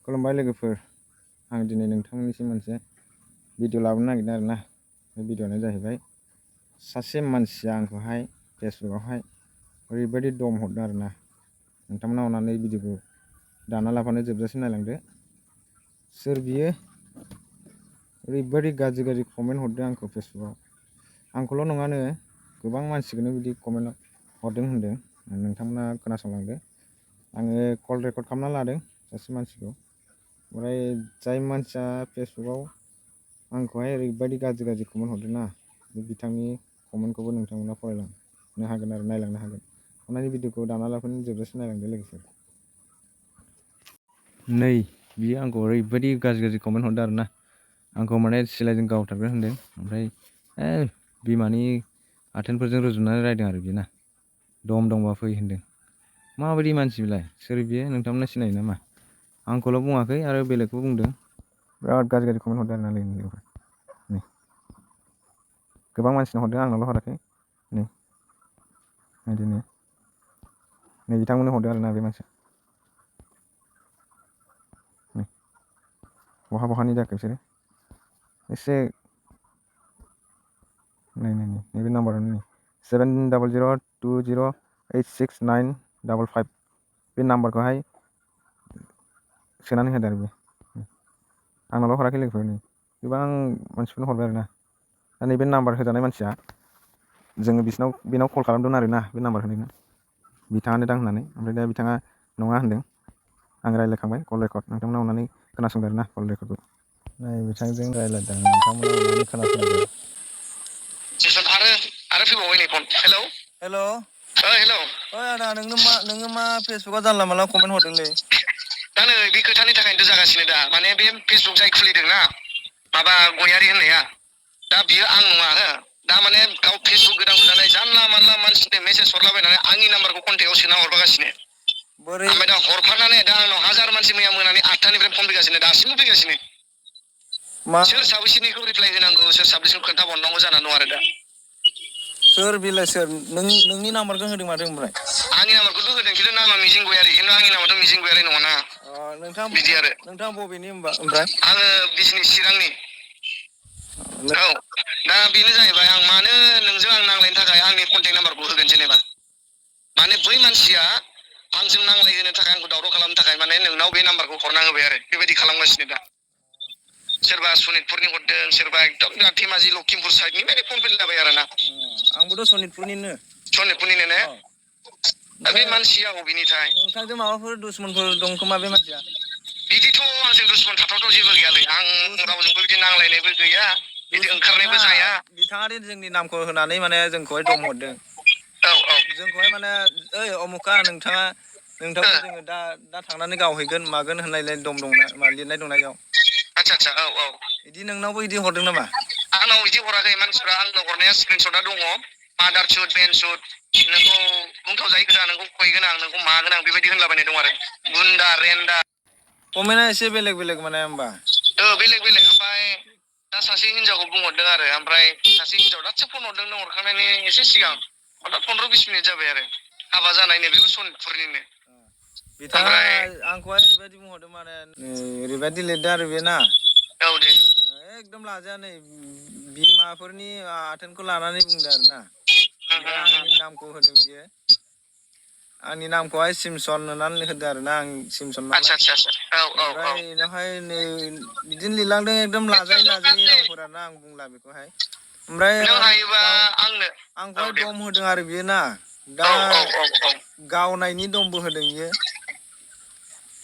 खुलुमबाय लोगोफोर आं दिनै नोंथांनिसिम मोनसे भिडिअ लाबोनो नागिरदों आरोना बे भिडिअआनो जाहैबाय सासे मानसिया आंखौहाय फेसबुकआवहाय ओरैबायदि दम हरदों आरोना नोंथांमोना अननानै भिडिअखौ दाना लाफानो जोबजासिम नायलांदो सोर बियो ओरैबायदि गाज्रि कमेन्ट हरदों आंखौ फेसबुकआव आंखौल' नङानो गोबां मानसिखौनो बिदि कमेन्ट हरदों होनदों नोंथांमोना खोनासंलांदो आङो कल रेकर्ड खालामना लादों सासे मानसिखौ ओमफ्राय जाय मानसिया फेसबुकआव आंखौहाय ओरैबायदि गाज्रि कमेन्ट हरदों ना बे बिथांनि कमेन्टखौबो नोंथांमोना फरायलांनो हागोन आरो नायलांनो हागोन अन्नानै भिडिअखौ दाना लाफानो जोबजासिम नायलांदो लोगोफोर नै बियो आंखौ ओरैबायदि गाज्रि कमेन्ट हरदों आरोना आंखौ माने सिलाइजों गावथारगोन होनदों ओमफ्राय बिमानि आथेनफोरजों रुजुनानै रायदों आरो बिना दम दंबा फै होनदों माबायदि मानसि बिलाय सोर बियो नोंथांमोना सिनायो नामा आंखौल' बुङाखै आरो बेलेगखौ बुंदों बिराद गाज्रि कमेन्ट हरदों आरोना लोगोफोर नै गोबां मानसिनो हरदों आंनावल' हराखै नै बिदिनो नै बिथांमोननो हरदों आरोना बे मानसिया नै बहानि जाखो बिसोरो एसे नैबे नाम्बारानो नै 7002086955 बे नाम्बारखौहाय सोनानै होदो आरो बे आंनावल' हराखै लोगोफोर नै गोबां मानसिफोरनो हरबाय आरोना दा नैबे नाम्बार होजानाय मानसिया जोङो बेनाव कल खालामदों आरोना बे नाम्बार होनायनो बिथाङानो दां होननानै ओमफ्राय दा बिथाङा नङा होनदों आं रायज्लायखांबाय कल रेकर्ड नोंथांमोना अननानै खोनासंदो आरोना कल रेकर्डखौ नै बिथांजों रायज्लायदों नोंथांमोना अननानै खोनासंदो आरो फैबावबाय नै फन हेलौ हेलौ आदा नोङो मा फेसबुकआव जानला मानला कमेन्ट हरदोंलै दा नै बे खोथानि थाखायनोथ' जागासिनो दा माने बे फेसबुक जाय खुलिदों ना माबा गयारि होननाया दा बियो आं नङा हो दा माने गाव फेसबुक गोदान खुलिनानै जानला मानला मानसिनो मेसेज हरलाबायनानै आंनि नाम्बारखौ कन्टेक्टआव सोना हरबोगासिनो बोरै ओमफ्राय दा हरफारनानै दा आंनाव हाजार मानसि मैया मोनानि 8टानिफ्राय फन फैगासिनो दासिमबो फैगासिनो मा सोर साबेसेनिखौ रिप्लाय होनांगौ सोर साबेसेखौ खोन्थाहरनांगौ जानानै दं आरो दा सोर बेलाय सोर नोंनि नाम्बारखौ होदों माथो ओमफ्राय आंनि नाम्बारखौथ' होदों खिन्थु नामा मिजिं गयारि खिन्थु आंनि नामाथ' मिजिं गयारि नङाना बिदि आरो नोंथाङा बबेनि होमबा ओमफ्राय आङो बिजनि चिरांनि औ दा बेनो जाहैबाय आं मानो नोंजों आं नांलायनो थाखाय आंनि कन्टेक्ट नाम्बारखौ होगोन जेनेबा माने बै मानसिया आंजों नांलायहोनो थाखाय आंखौ दावराव खालामनो थाखाय माने नोंनाव बे नाम्बारखौ हरना होबाय आरो बेबायदि खालामगासिनो दा सोरबा सनितपुरनि हरदों सोरबा एकदम धेमाजि लखिमपुर साइडनि माने फन फैलाबाय आरो ना आंबोथ' सनितपुरनिनो ने दा बे मानसिया बबेनिथाय नोंथांजों माबाफोर दुसमनफोर दं खोमा बे मानसिया बिदिथ' आंजों दुसमन थाथावथाव जेबो गैयालै आं रावजोंबो बिदि नांलायनायबो गैया बिदि ओंखारनायबो जाया बिथाङा जोंनि नामखौ होनानै माने जोंखौहाय दम हरदों जोंखौहाय माने ओइ अमुखा नोंथांखौ जोङो दा थांनानै गावहैगोन मागोन होनलायलाय दं दंना मा लिरनाय दंना इयाव आदसा औ बिदि नोंनावबो बिदि हरदों नामा आंनाव बिदि हराखै मानसिफ्रा आंनो हरनाया स्क्रिनसटआ दङ मादार सुट पेन सुट नोंखौ बुंथाव जायो खोथा नोंखौ खयगोन आं नोंखौ मागोन आं बेबायदि होनलाबायनाय दं आरो गुन्दा रेन्दा कमेन्टआ एसे बेलेग माने होमबा बेलेग ओमफ्राय दा सासे हिनजावखौ बुंहरदों आरो ओमफ्राय सासे हिनजाव दासो फन हरदों नों हरखांनायनि एसे सिगां दा 15-20 मिनिट जाबाय आरो हाबा जानायनि बेबो सनितपुरनिनो बिथाङा आंखौहाय ओरैबायदि बुंहरदों माने ओरैबायदि लिरदों आरो बे ना औ दे एकदम लाजाया नै बिमाफोरनि आथोनखौ लानानै बुंदों आरो ना ओमफ्राय आंनि नामखौ होदों बियो आंनि नामखौहाय सिमसन होननानै होदों आरो ना आं सिमसन नालाय ओमफ्राय उनावहाय नै बिदिनो लिरलांदों एकदम लाजायै रावफोरानो आं बुंला बेखौहाय ओमफ्राय नों माने हायोबा आंनो आंखौहाय दम होदों आरो बियो ना दा गावनायनि दमबो होदों बियो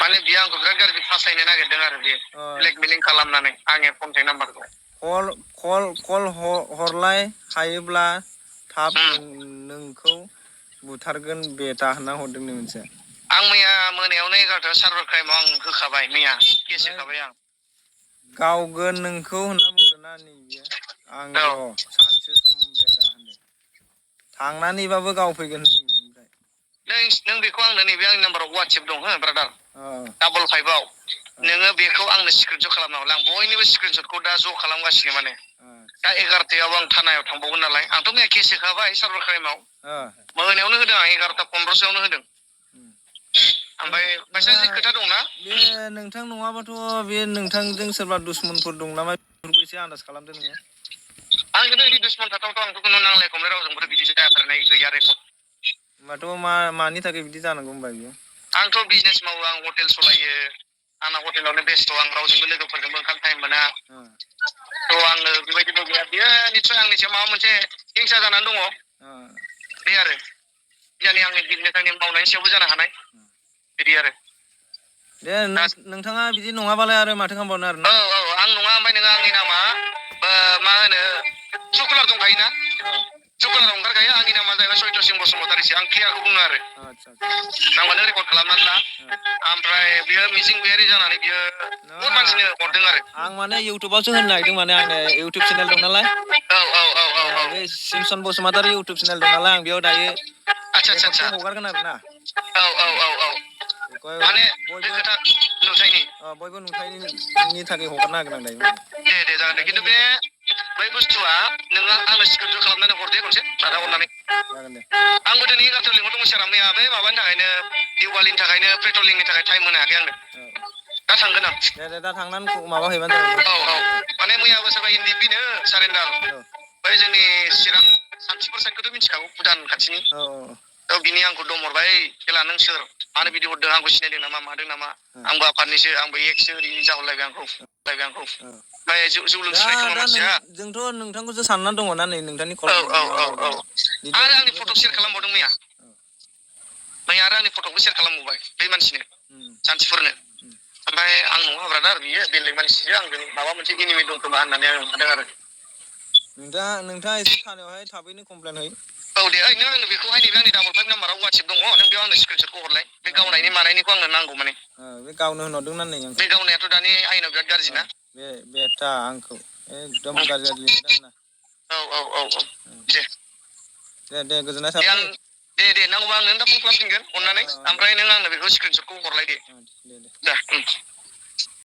माने बियो आंखौ बिराद गाज्रि फासायनो नागिरदों आरो बे ब्लेकमेलिं खालामनानै आंनि कन्टेक्ट नाम्बारखौ कल हरलाय हायोब्ला थाब नोंखौ बुथारगोन बेटा होनना हरदों नै मोनसे आं मैया मोनायावनो 11:00 साइबार क्राइमाव आं होखाबाय मैया केस होखाबाय आं गावगोन नोंखौ होनना बुंदोंना नैबे आं र' सानसे सम बेटा होनदों थांनानैबाबो गावफैगोन नों बेखौ आंनो नैबे आंनि नाम्बाराव वाट्सएप दं हो ब्रादार 55 नोङो बेखौ आंनो स्क्रिनशट खालामनांगौ आं बयनिबो स्क्रिनशटखौ दा ज' खालामगासिनो माने दा 11:00 आं थानायाव थांबावगोन नालाय आंथ' मैया केस होखाबाय साइबार क्राइमाव मोनायावनो होदों आं 11:15 होदों ओमफ्राय बायसान्स खोथा दंना बे नोंथां नङाबाथ' बे नोंथांजों सोरबा दुश्मनफोर दं नामा बेफोरखौ एसे आन्दाज खालामदो नोङो। आं खिन्थु बिदि दुश्मन थाथावथाव आंथ' खुनु नांलाय खमलाय रावजोंबोथ' बिदि जायाफेरनाय गैया रेकर्ड। होमबाथ' मानि थाखाय बिदि जानांगौ होमबा बियो? आंथ' बिजनेस मावो, आं हटेल सलायो, आंना हटेलावनो बेस्थ', आं रावजोंबो लोगोफोरजोंबो ओंखाम टाइम मोना। थ' आंनो बेबायदिबो गैया, बियो निस्सय आंनि सायाव माबा मोनसे हिंसा जानानै दङ बे आरो जानि आंनि बिजनेस आंनि मावनायनि सायावबो जानो हानाय बिदि आरो। दे नोंथाङा बिदि नङाबालाय आरो माथो खालामबावनो आरो ना। औ आं नङा, ओमफ्राय नोङो आंनि नामा मा होनो ट्रुकलार दंखायोना, ट्रुकलाराव ओंखारखायो, आंनि नामा जाहैबाय सयत सिं बसुमतारिसो, आं क्लियारखौ बुङो आरो। नांबानो रेकर्ड खालामनानै ला। ओमफ्राय बियो मिजिं गयारि जानानै बियो बहुत मानसिनो हरदों आरो। आं माने इउटुबावसो होनो नागिरदों, माने आंनि इउटुब चेनेल दं नालाय। बे सिमसन बसुमतारि इउटुब चेनेल दं नालाय, आं बेयाव दायो रेकर्डखौ हगारगोन आरो ना। माने बे खोथा नुथायनि बयबो नुथायनि थाखाय हगारना होगोन आं दायो। दे जागोन दे, खिन्थु बे बै बुस्थुआ नोङो आंनो स्क्रिनशट खालामनानै हरदे खनसे दादा अननानै। जागोन दे। आंबो दिनै 11 लिंहरदोंमोन सारा, मैया बै माबानि थाखायनो दिवालीनि थाखायनो पेट्रलिंनि थाखाय टाइम होनो हायाखै आंनो। दा थांगोन आं। दे दा थांनानै माबा हैबानो जाबाय। माने मैयाबो सोरबा एनडिएफबि नो सारेन्डार, बै जोंनि चिरां सान्थिफुर साइडखौथ' मिथिखागौ, भुटान खाथिनि। बिनि आंखौ दमहरबाय, खेला नों सोर, मानो बिदि हरदों, आंखौ सिनायदों नामा मादों नामा, आंबो आफादनिसो, आंबो एक्सो ओरै जाहरलायबाय आंखौ। ओमफ्राय जौ लोंसोनाय खोमा मानसिया। जोंथ' नोंथांखौसो साननानै दङ ना, नै नोंथांनि आरो आंनि फट'खौ सेयार खालामबावदों मैया आरो आंनि फट'खौ सेयार खालामबावबाय बै मानसिनो, सान्थिफुरनो। ओमफ्राय आं नङा ब्रादार, बियो बेलेग मानसिसो, आंजों माबा मोनसे एनिमि दं खोमा होननानै आं सानदों आरो। नोंथाङा एसे थानायावहाय थाबैनो कमप्लेन है। दे नों आंनो बेखौहाय नैबे आंनि डाबल 5 नाम्बाराव वाट्सएप दङ, नों बेयाव आंनो स्क्रिनशटखौ हरलाय, बे गावनायनि मानायनिखौ आंनो नांगौ माने। बे गावनो होनहरदोंना नै आंखौ। बे गावनायाथ' दानि आयेनाव बिराद गाज्रि ना। बे आंखौ एकदम गाज्रि लिरदों आरोना। दे गोजोननाय थाबाय। दे नांगौबा आं नोंनो दा फन खालामफिनगोन अननानै, ओमफ्राय नों आंनो बेखौ स्क्रिनशटखौ हरलाय दे।